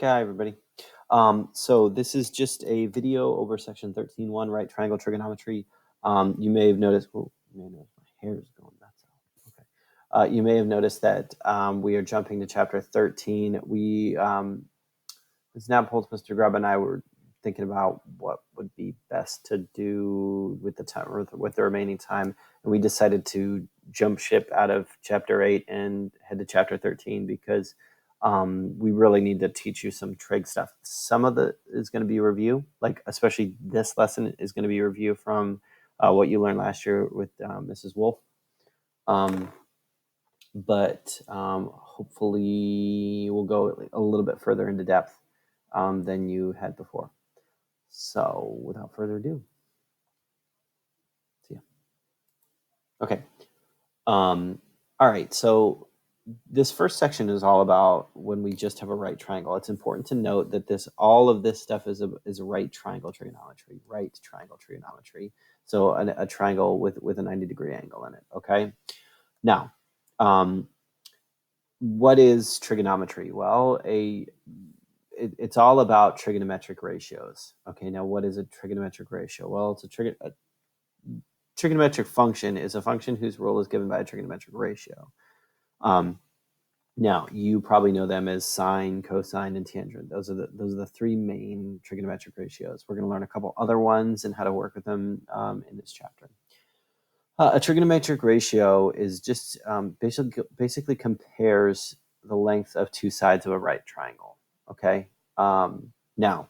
Hi, everybody. So this is just a video over section 13.1, right triangle trigonometry. You may have noticed, my hair is going nuts out. Okay. You may have noticed that we are jumping to chapter 13. It's now pulled Mr. Grubb and I were thinking about what would be best to do with the time, with the remaining time, and we decided to jump ship out of chapter 8 and head to chapter 13 because we really need to teach you some trig stuff. Some of it is going to be review, like especially this lesson is going to be review from what you learned last year with Mrs. Wolf. But hopefully we'll go a little bit further into depth than you had before. So without further ado, see ya. Okay. All right. So this first section is all about when we just have a right triangle. It's important to note that all of this stuff is a right triangle trigonometry, right triangle trigonometry. So a triangle with a 90-degree angle in it. Okay. Now, what is trigonometry? Well, it's all about trigonometric ratios. Okay, now what is a trigonometric ratio? Well, it's a trigonometric function is a function whose rule is given by a trigonometric ratio. Now, you probably know them as sine, cosine, and tangent. Those are the three main trigonometric ratios. We're going to learn a couple other ones and how to work with them in this chapter. A trigonometric ratio is just basically compares the length of two sides of a right triangle. Okay. Now,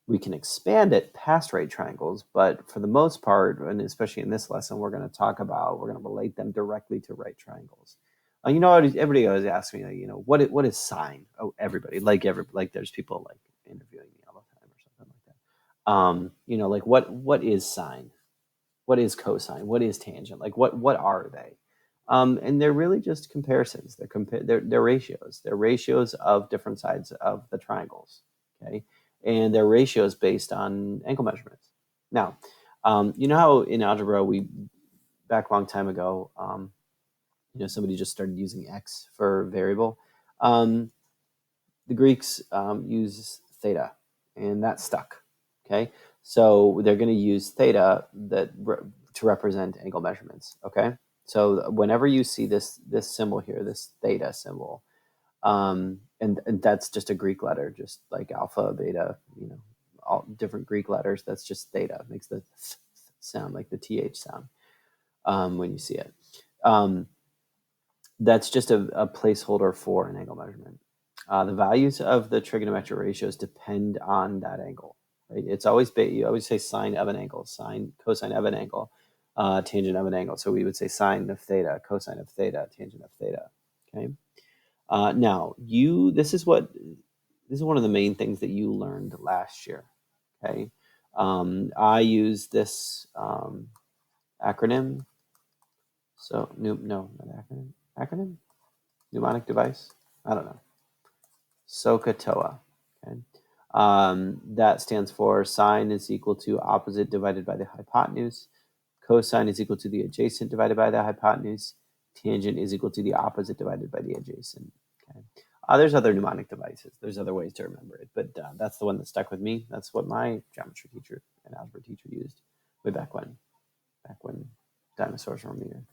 we can expand it past right triangles, but for the most part, and especially in this lesson, we're going to relate them directly to right triangles. Everybody always asks me, what is sine? Oh, everybody, like there's people like interviewing me all the time or something like that. What is sine? What is cosine? What is tangent? Like what are they? And they're really just comparisons. They're ratios. They're ratios of different sides of the triangles. Okay, and they're ratios based on angle measurements. Now, you know how in algebra back a long time ago, somebody just started using x for variable. The Greeks use theta, and that stuck. Okay, so they're going to use theta to represent angle measurements. Okay, so whenever you see this symbol here, this theta symbol, and that's just a Greek letter, just like alpha, beta, all different Greek letters. That's just theta. It makes the sound like the th sound when you see it. That's just a placeholder for an angle measurement. The values of the trigonometric ratios depend on that angle. Right? It's always you always say sine of an angle, sine, cosine of an angle, tangent of an angle. So we would say sine of theta, cosine of theta, tangent of theta. Okay. Now this is one of the main things that you learned last year. Okay. I use this acronym. So no, not acronym. Acronym? Mnemonic device? I don't know. SOHCAHTOA. Okay. That stands for sine is equal to opposite divided by the hypotenuse. Cosine is equal to the adjacent divided by the hypotenuse. Tangent is equal to the opposite divided by the adjacent. Okay. There's other mnemonic devices. There's other ways to remember it, but that's the one that stuck with me. That's what my geometry teacher and algebra teacher used way back when dinosaurs were meter.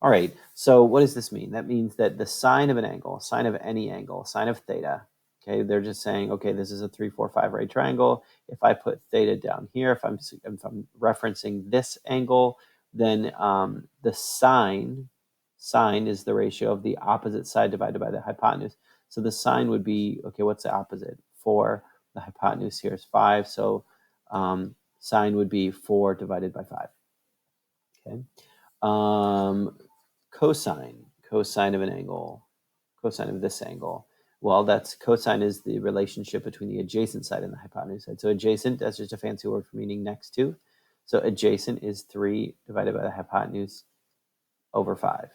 All right, so what does this mean? That means that the sine of an angle, sine of any angle, sine of theta, okay, they're just saying, okay, this is a 3, 4, 5 right triangle. If I put theta down here, if I'm referencing this angle, then the sine is the ratio of the opposite side divided by the hypotenuse. So the sine would be, okay, what's the opposite? 4. The hypotenuse here is 5, so sine would be 4 divided by 5. Okay. Cosine of an angle, cosine of this angle. Well, that's cosine is the relationship between the adjacent side and the hypotenuse side. So adjacent, that's just a fancy word for meaning next to. So adjacent is 3 divided by the hypotenuse over 5.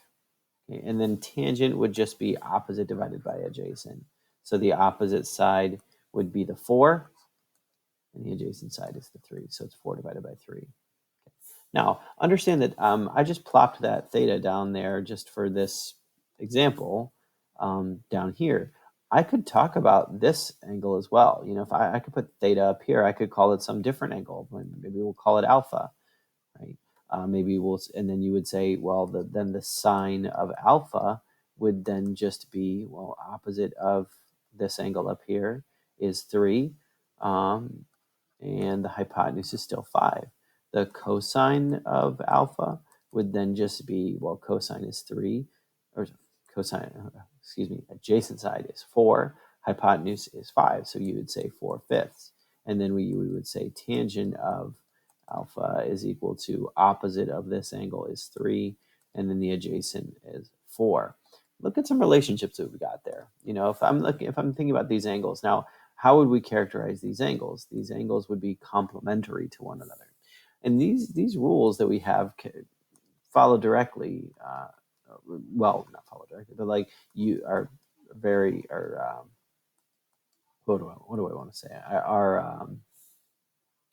Okay. And then tangent would just be opposite divided by adjacent. So the opposite side would be the 4, and the adjacent side is the 3. So it's 4 divided by 3. Now, understand that I just plopped that theta down there just for this example down here. I could talk about this angle as well. You know, if I could put theta up here, I could call it some different angle. Maybe we'll call it alpha, right? Maybe we'll, and then you would say, well, then the sine of alpha would then just be, well, opposite of this angle up here is 3, and the hypotenuse is still 5. The cosine of alpha would then just be, well, cosine is 3, or cosine, excuse me, adjacent side is 4, hypotenuse is 5, so you would say 4/5. And then we would say tangent of alpha is equal to opposite of this angle is 3, and then the adjacent is 4. Look at some relationships that we got there. You know, if I'm thinking about these angles now, how would we characterize these angles? These angles would be complementary to one another, and these rules that we have follow directly. Well, not follow directly, but like you are very what do I want to say? Are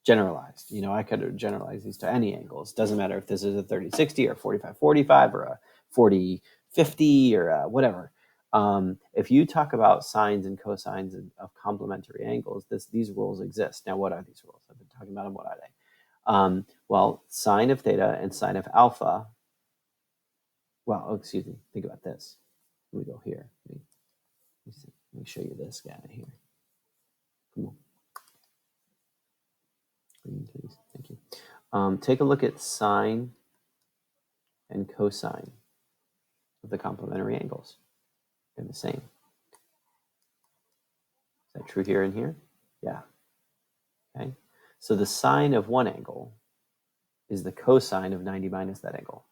generalized. You know, I could generalize these to any angles. Doesn't matter if this is a 30-60 or 45-45 or a 40-50 or whatever. If you talk about sines and cosines of complementary angles, these rules exist. Now, what are these rules? I've been talking about them. What are they? Well, sine of theta and sine of alpha. Well, excuse me. Think about this. Let me go here. Let me show you this guy here. Come on. Green, please. Thank you. Take a look at sine and cosine of the complementary angles. They're the same. Is that true here and here? Yeah. Okay. So the sine of one angle is the cosine of 90 minus that angle.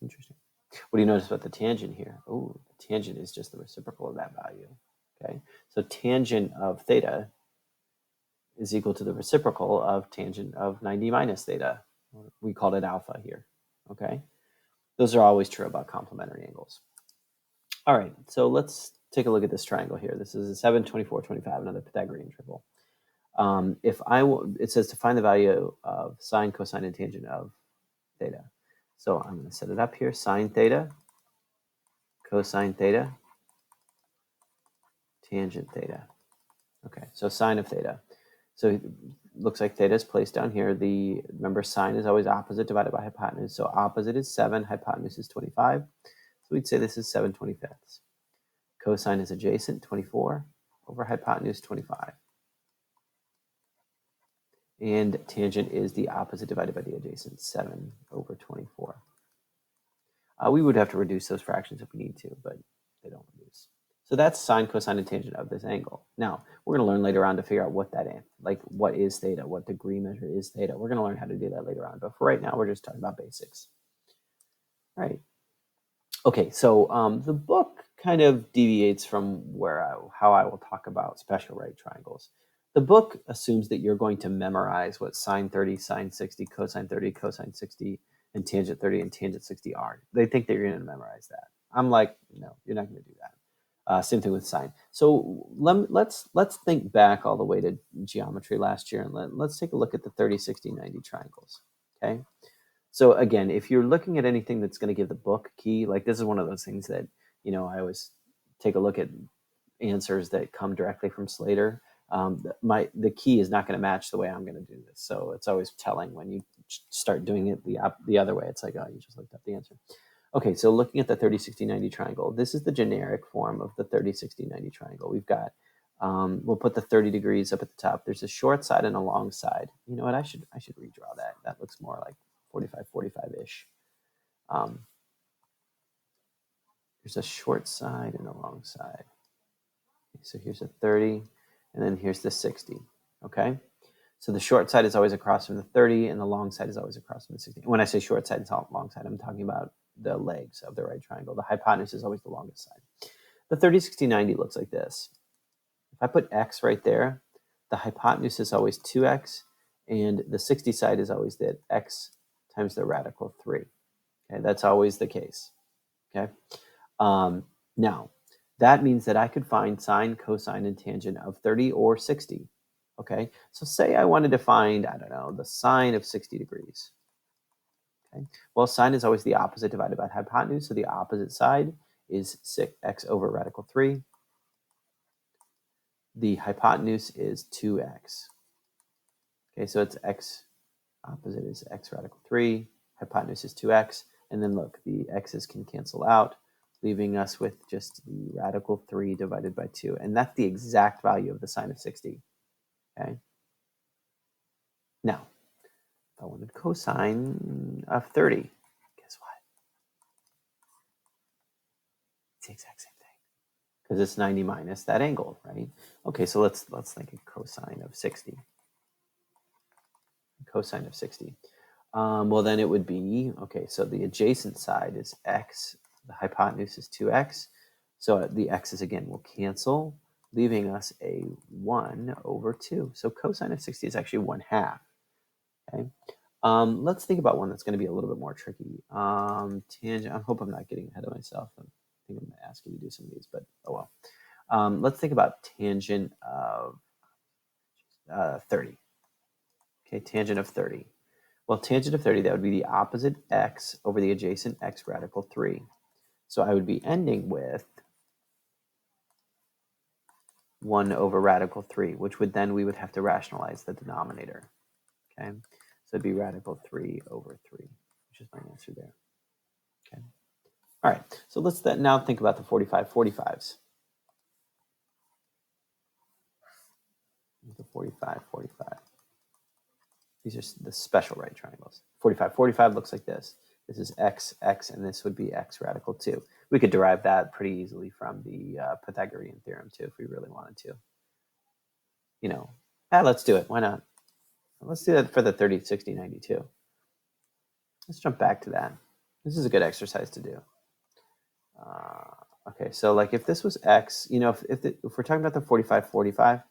Interesting. What do you notice about the tangent here? Oh, the tangent is just the reciprocal of that value. Okay. So tangent of theta is equal to the reciprocal of tangent of 90 minus theta. We called it alpha here. Okay. Those are always true about complementary angles. All right, so let's take a look at this triangle here. This is a 7, 24, 25, another Pythagorean triple. It says to find the value of sine, cosine, and tangent of theta. So I'm going to set it up here. Sine theta, cosine theta, tangent theta. Okay, so sine of theta. So it looks like theta is placed down here. Remember, sine is always opposite divided by hypotenuse. So opposite is 7, hypotenuse is 25. So we'd say this is 7/25. Cosine is adjacent, 24, over hypotenuse, 25. And tangent is the opposite divided by the adjacent, 7/24. We would have to reduce those fractions if we need to, but they don't reduce. So that's sine, cosine, and tangent of this angle. Now, we're going to learn later on to figure out what that is, like what is theta, what degree measure is theta. We're going to learn how to do that later on, but for right now, we're just talking about basics. All right. Okay, so the book kind of deviates from how I will talk about special right triangles. The book assumes that you're going to memorize what sine 30, sine 60, cosine 30, cosine 60, and tangent 30 and tangent 60 are. They think that you're going to memorize that. I'm like, no, you're not going to do that. Same thing with sine. So let's think back all the way to geometry last year, and let's take a look at the 30, 60, 90 triangles. Okay. So again, if you're looking at anything that's going to give the book key, like this is one of those things that, you know, I always take a look at answers that come directly from Slater. The key is not going to match the way I'm going to do this. So it's always telling when you start doing it the other way. It's like, oh, you just looked up the answer. Okay, so looking at the 30, 60, 90 triangle, this is the generic form of the 30, 60, 90 triangle. We've got, we'll put the 30 degrees up at the top. There's a short side and a long side. You know what? I should redraw that. That looks more like 45-ish. There's a short side and a long side. Okay, so here's a 30, and then here's the 60. Okay, so the short side is always across from the 30, and the long side is always across from the 60. When I say short side and long side, I'm talking about the legs of the right triangle. The hypotenuse is always the longest side. The 30, 60, 90 looks like this. If I put x right there, the hypotenuse is always 2x, and the 60 side is always that x times the radical 3. Okay, that's always the case. Okay, now that means that I could find sine, cosine, and tangent of 30 or 60. Okay, so say I wanted to find, I don't know, the sine of 60 degrees. Okay, well, sine is always the opposite divided by hypotenuse, so the opposite side is 6x over radical 3. the hypotenuse is 2x. Okay, so it's x, opposite is x radical 3, hypotenuse is 2x, and then look, the x's can cancel out, leaving us with just the radical 3 divided by 2, and that's the exact value of the sine of 60. Okay. Now, if I wanted cosine of 30, guess what? It's the exact same thing, because it's 90 minus that angle, right? Okay, so let's think of cosine of 60. Cosine of 60. Well, then it would be, okay, so the adjacent side is x, the hypotenuse is 2x, so the x's again will cancel, leaving us a 1 over 2. So cosine of 60 is actually 1/2. Okay. Let's think about one that's going to be a little bit more tricky. Tangent. I hope I'm not getting ahead of myself. I think I'm going to ask you to do some of these, but oh well. Let's think about tangent of 30. Okay, tangent of 30. Well, tangent of 30, that would be the opposite x over the adjacent x radical 3. So I would be ending with 1 over radical 3, which would then we would have to rationalize the denominator. Okay, so it'd be radical 3 over 3, which is my answer there. Okay. All right, so let's now think about the 45/45s. The 45/45. These are the special right triangles. 45/45 looks like this. This is x, x, and this would be x radical 2. We could derive that pretty easily from the Pythagorean theorem too, if we really wanted to. You know, let's do it. Why not? Let's do that for the 30, 60, 92. Let's jump back to that. This is a good exercise to do. Okay, so like if this was x, you know, if we're talking about the 45/45,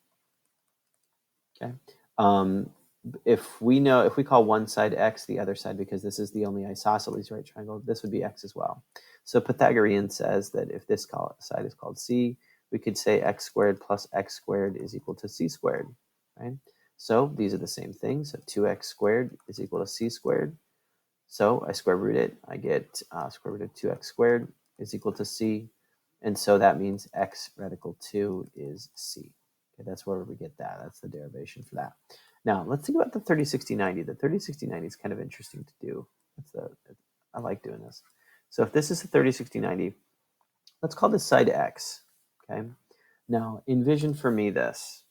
okay, if we call one side x, the other side, because this is the only isosceles right triangle, this would be x as well. So Pythagorean says that if this side is called c, we could say x squared plus x squared is equal to c squared, right? So these are the same things. So 2x squared is equal to c squared. So I square root it. I get square root of 2x squared is equal to c. And so that means x radical 2 is c. Okay, that's where we get that. That's the derivation for that. Now, let's think about the 30, 60, 90. The 30, 60, 90 is kind of interesting to do. I like doing this. So if this is the 30, 60, 90, let's call this side x. Okay. Now, envision for me this.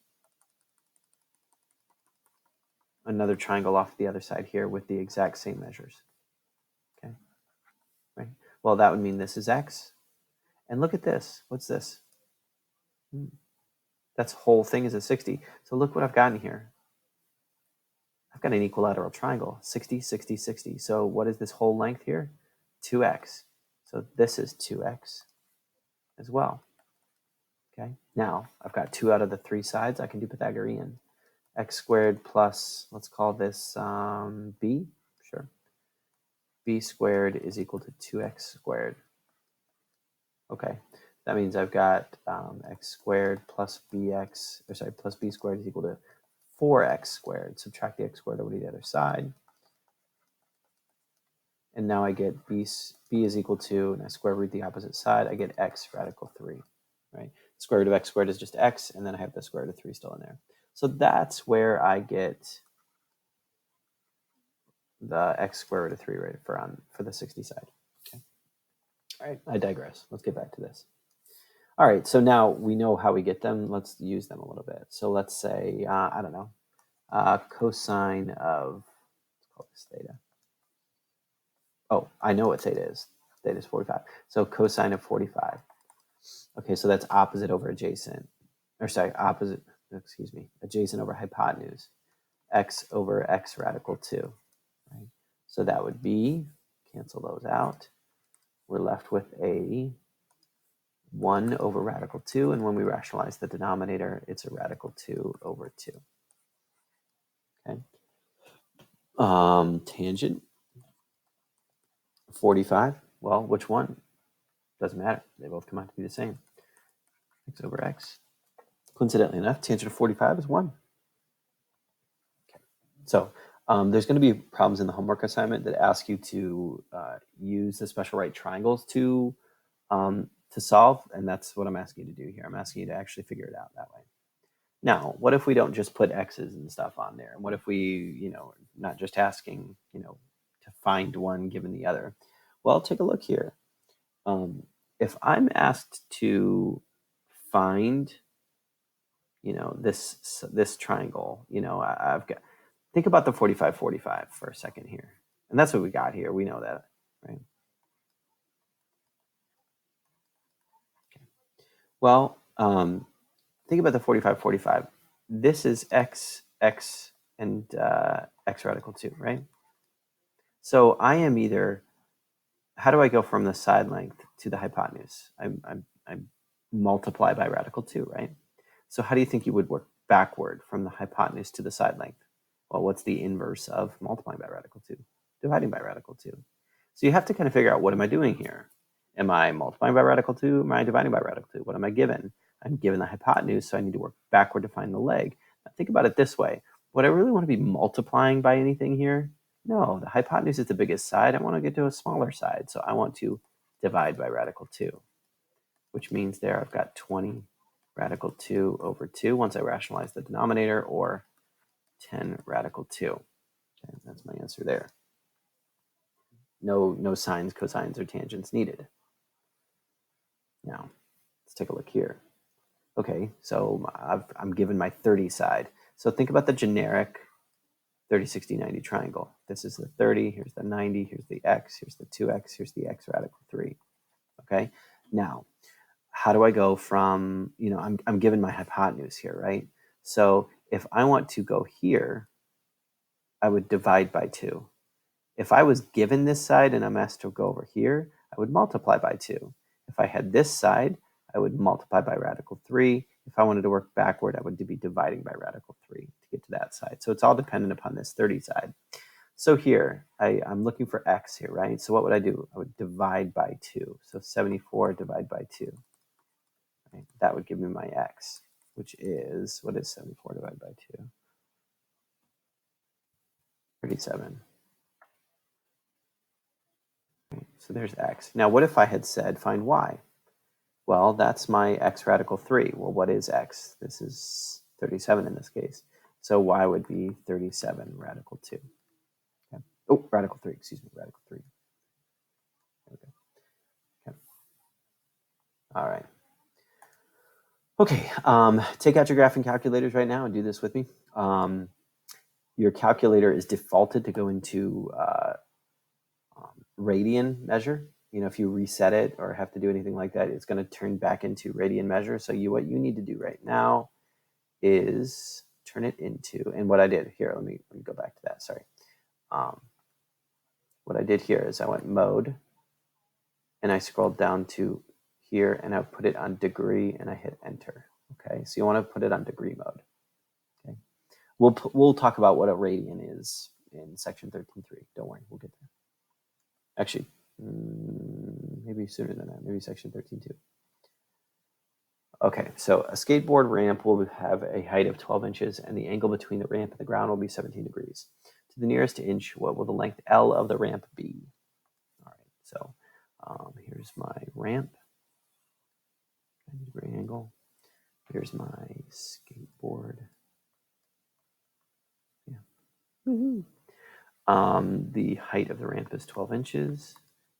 Another triangle off the other side here with the exact same measures. Okay. Right. Well, that would mean this is x. And look at this. What's this? That's whole thing is a 60. So look what I've gotten here. I've got an equilateral triangle, 60, 60, 60. So what is this whole length here? 2x. So this is 2x as well. Okay. Now I've got 2 out of the 3 sides. I can do Pythagorean. X squared plus, let's call this b. Sure. B squared is equal to 2x squared. Okay. That means I've got x squared plus plus b squared is equal to 4x squared. Subtract the x squared over to the other side. And now I get b is equal to, and I square root the opposite side, I get x radical 3, right? Square root of x squared is just x, and then I have the square root of 3 still in there. So that's where I get the x square root of 3 right for the 60 side. Okay. All right, I digress. Let's get back to this. All right, so now we know how we get them. Let's use them a little bit. So let's say, I don't know, cosine of, let's call this theta. Oh, I know what theta is. Theta is 45. So cosine of 45. Okay, so that's opposite over adjacent. Adjacent over hypotenuse. X over x radical 2. Right? So that would be, cancel those out. We're left with a 1 over radical 2, and when we rationalize the denominator, it's a radical 2 over 2. Okay. Tangent 45. Well, which one? Doesn't matter. They both come out to be the same. X over x. Coincidentally enough, tangent of 45 is 1. Okay. So there's going to be problems in the homework assignment that ask you to use the special right triangles to solve, and that's what I'm asking you to do here. I'm asking you to actually figure it out that way. Now, what if we don't just put x's and stuff on there? And what if we, not just asking, to find one given the other? Well, take a look here. If I'm asked to find, this triangle, I've got, think about the 45, 45 for a second here. And that's what we got here. We know that, right? Okay. Well, think about the 45, 45. This is x, and x radical 2, right? So I am either, how do I go from the side length to the hypotenuse? I multiply by radical 2, right? So how do you think you would work backward from the hypotenuse to the side length? Well, what's the inverse of multiplying by radical 2? Dividing by radical 2. So you have to kind of figure out, what am I doing here? Am I multiplying by radical 2? Am I dividing by radical 2? What am I given? I'm given the hypotenuse, so I need to work backward to find the leg. Now think about it this way. Would I really want to be multiplying by anything here? No, the hypotenuse is the biggest side. I want to get to a smaller side, so I want to divide by radical 2, which means there I've got 20 radical 2 over 2 once I rationalize the denominator, or 10 radical 2. Okay, that's my answer there. No sines, cosines, or tangents needed. Now, let's take a look here. Okay, so I'm given my 30 side. So think about the generic 30, 60, 90 triangle. This is the 30, here's the 90, here's the x, here's the 2x, here's the x radical 3. Okay, now, how do I go from, I'm given my hypotenuse here, right? So if I want to go here, I would divide by 2. If I was given this side and I'm asked to go over here, I would multiply by 2. If I had this side, I would multiply by radical 3. If I wanted to work backward, I would be dividing by radical 3 to get to that side. So it's all dependent upon this 30 side. So here, I'm looking for x here, right? So what would I do? I would divide by 2. So 74 divided by 2. Right? That would give me my x, which is, what is 74 divided by 2? 37. Right? So there's x. Now, what if I had said find y? Well, that's my x radical 3. Well, what is x? This is 37 in this case. So y would be 37 radical 2. Okay. Oh, radical 3, excuse me, radical 3. Okay. Okay. All right. Okay, take out your graphing calculators right now and do this with me. Your calculator is defaulted to go into radian measure. If you reset it or have to do anything like that, it's going to turn back into radian measure. So what you need to do right now is turn it into, and what I did here, let me go back to that, sorry. What I did here is I went mode, and I scrolled down to here, and I put it on degree, and I hit enter. Okay, so you want to put it on degree mode. Okay, we'll talk about what a radian is in section 13.3. Don't worry, we'll get there. Actually, maybe sooner than that, maybe section 13.2. Okay, so a skateboard ramp will have a height of 12 inches, and the angle between the ramp and the ground will be 17 degrees. To the nearest inch, what will the length L of the ramp be? All right, so here's my ramp, 90-degree angle. Here's my skateboard. Yeah. The height of the ramp is 12 inches,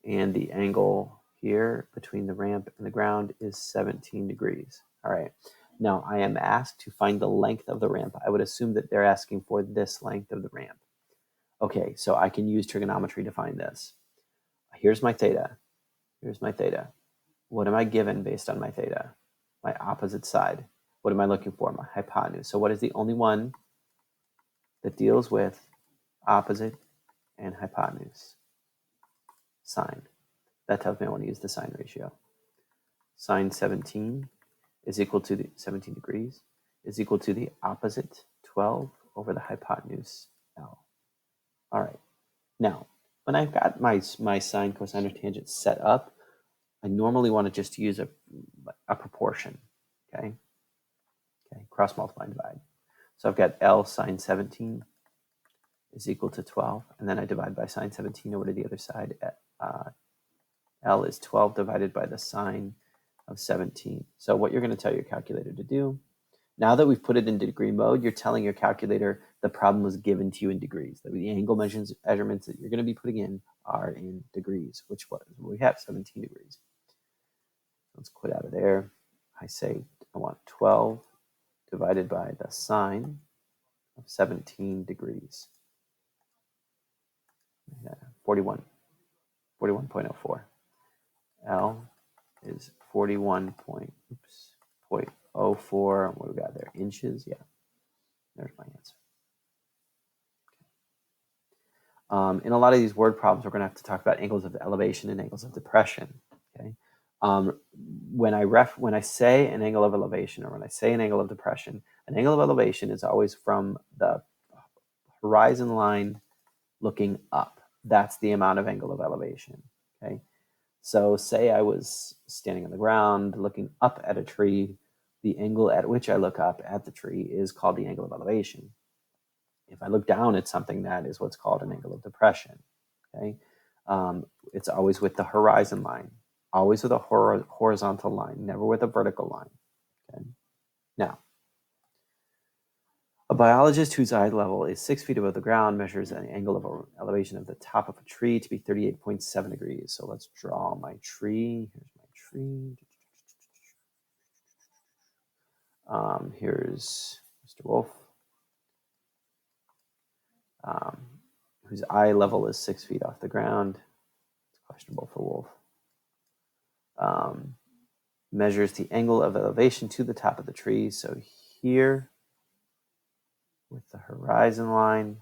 and the angle here between the ramp and the ground is 17 degrees. All right. Now I am asked to find the length of the ramp. I would assume that they're asking for this length of the ramp. Okay, so I can use trigonometry to find this. Here's my theta. Here's my theta. What am I given based on my theta? My opposite side. What am I looking for? My hypotenuse. So what is the only one that deals with opposite and hypotenuse? Sine. That tells me I want to use the sine ratio. Sine 17 is equal to the 17 degrees is equal to the opposite 12 over the hypotenuse L. All right. Now, when I've got my sine, cosine, or tangent set up, I normally want to just use a proportion. Okay. Cross multiply and divide. So I've got L sine 17 is equal to 12, and then I divide by sine 17 over to the other side. L is 12 divided by the sine of 17. So what you're going to tell your calculator to do Now that we've put it in degree mode, you're telling your calculator the problem was given to you in degrees. That the angle measurements that you're going to be putting in are in degrees, which was we have 17 degrees. Let's quit out of there. I say I want 12 divided by the sine of 17 degrees. 41.04. L is 41.04. What do we got there? Inches? Yeah, there's my answer. In a lot of these word problems, we're going to have to talk about angles of elevation and angles of depression. Okay. When I say an angle of elevation or when I say an angle of depression, an angle of elevation is always from the horizon line looking up. That's the amount of angle of elevation. Okay. So say I was standing on the ground looking up at a tree, the angle at which I look up at the tree is called the angle of elevation. If I look down at something, that is what's called an angle of depression. Okay, it's always with the horizon line, always with a horizontal line, never with a vertical line. Okay, now a biologist whose eye level is 6 feet above the ground measures an angle of elevation of the top of a tree to be 38.7 degrees. So let's draw my tree. Here's my tree. Here's Mr. Wolf, whose eye level is 6 feet off the ground. It's questionable for Wolf. Measures the angle of elevation to the top of the tree. So here, with the horizon line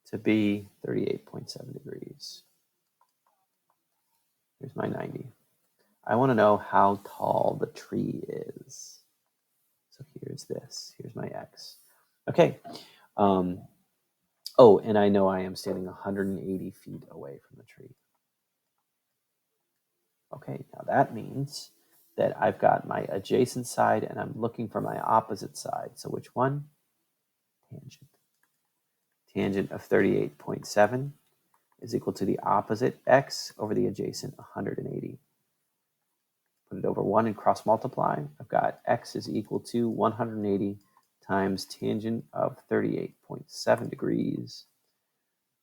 to be 38.7 degrees. Here's my 90. I want to know how tall the tree is. So here's this. Here's my x. Okay. Oh, and I know I am standing 180 feet away from the tree. Okay, now that means that I've got my adjacent side and I'm looking for my opposite side. So which one? Tangent. Tangent of 38.7 is equal to the opposite x over the adjacent 180. Put it over 1 and cross multiply. I've got x is equal to 180 times tangent of 38.7 degrees.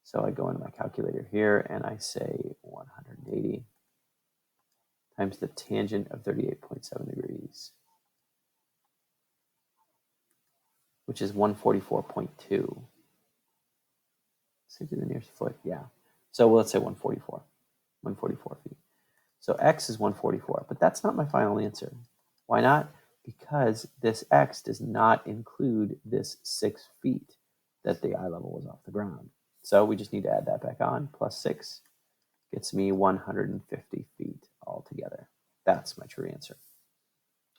So I go into my calculator here and I say 180 times the tangent of 38.7 degrees, which is 144.2. Say to the nearest foot, yeah. So let's say 144 feet. So x is 144, but that's not my final answer. Why not? Because this x does not include this 6 feet that the eye level was off the ground. So we just need to add that back on. Plus 6 gets me 150 feet altogether. That's my true answer.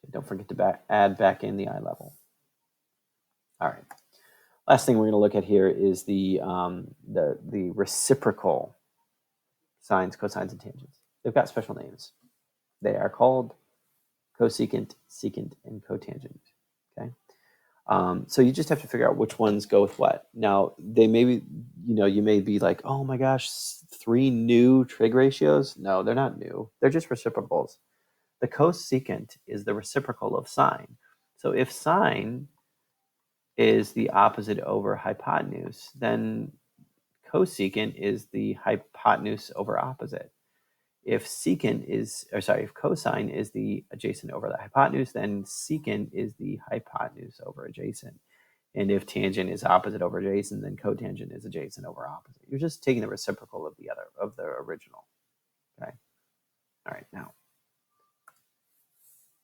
Okay, don't forget to add back in the eye level. All right. Last thing we're going to look at here is the reciprocal sines, cosines, and tangents. They've got special names. They are called cosecant, secant, and cotangent. Okay, so you just have to figure out which ones go with what. Now, they may be, you may be like, oh my gosh, 3 new trig ratios. No, they're not new. They're just reciprocals. The cosecant is the reciprocal of sine. So if sine is the opposite over hypotenuse, then cosecant is the hypotenuse over opposite. If cosine is the adjacent over the hypotenuse, then secant is the hypotenuse over adjacent. And if tangent is opposite over adjacent, then cotangent is adjacent over opposite. You're just taking the reciprocal of the original. Okay. All right, now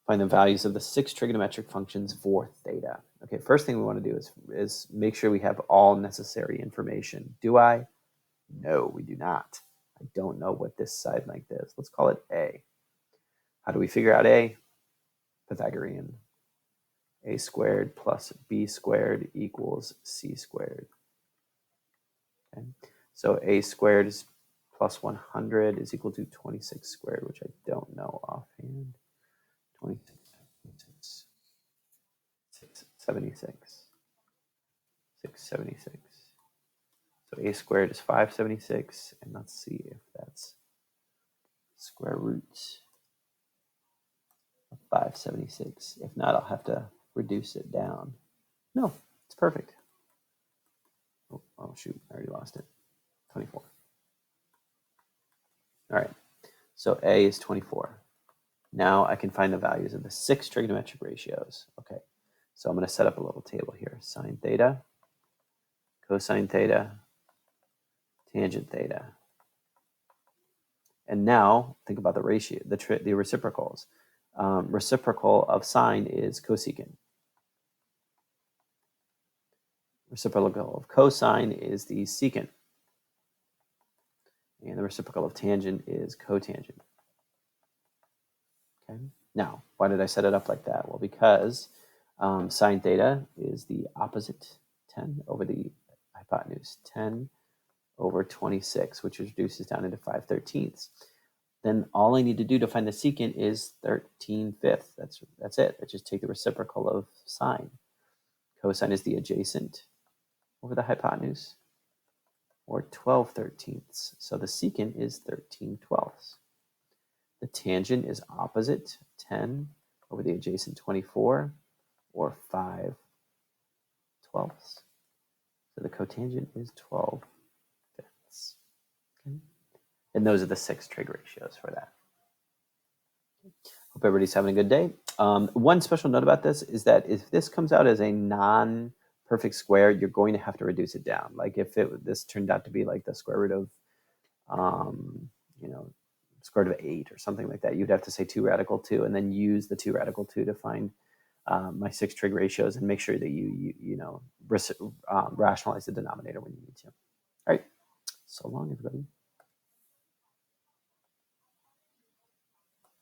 find the values of the 6 trigonometric functions for theta. Okay, first thing we want to do is make sure we have all necessary information. Do I? No, we do not. I don't know what this side length is. Let's call it A. How do we figure out A? Pythagorean. A squared plus B squared equals C squared. Okay, so A squared is plus 100 is equal to 26 squared, which I don't know offhand. 26, 676. 676. So A squared is 576, and let's see if that's square root of 576. If not, I'll have to reduce it down. No, it's perfect. Oh shoot, I already lost it. 24. All right, so A is 24. Now I can find the values of the 6 trigonometric ratios. Okay, so I'm going to set up a little table here. Sine theta, cosine theta, tangent theta. And now think about the ratio, the reciprocals. Reciprocal of sine is cosecant. Reciprocal of cosine is the secant. And the reciprocal of tangent is cotangent. Okay. Now, why did I set it up like that? Well, because sine theta is the opposite 10 over the hypotenuse, 10 over 26, which reduces down into 5/13. Then all I need to do to find the secant is 13/5. That's it. I just take the reciprocal of sine. Cosine is the adjacent over the hypotenuse, or 12/13. So the secant is 13/12. The tangent is opposite 10 over the adjacent 24, or 5/12. So the cotangent is 12/5. Okay. And those are the 6 trig ratios for that. Hope everybody's having a good day. One special note about this is that if this comes out as a non-perfect square, you're going to have to reduce it down. Like if this turned out to be like the square root of, square root of 8 or something like that, you'd have to say 2 radical 2 and then use the 2 radical 2 to find my 6 trig ratios and make sure that you rationalize the denominator when you need to. All right, so long, everybody.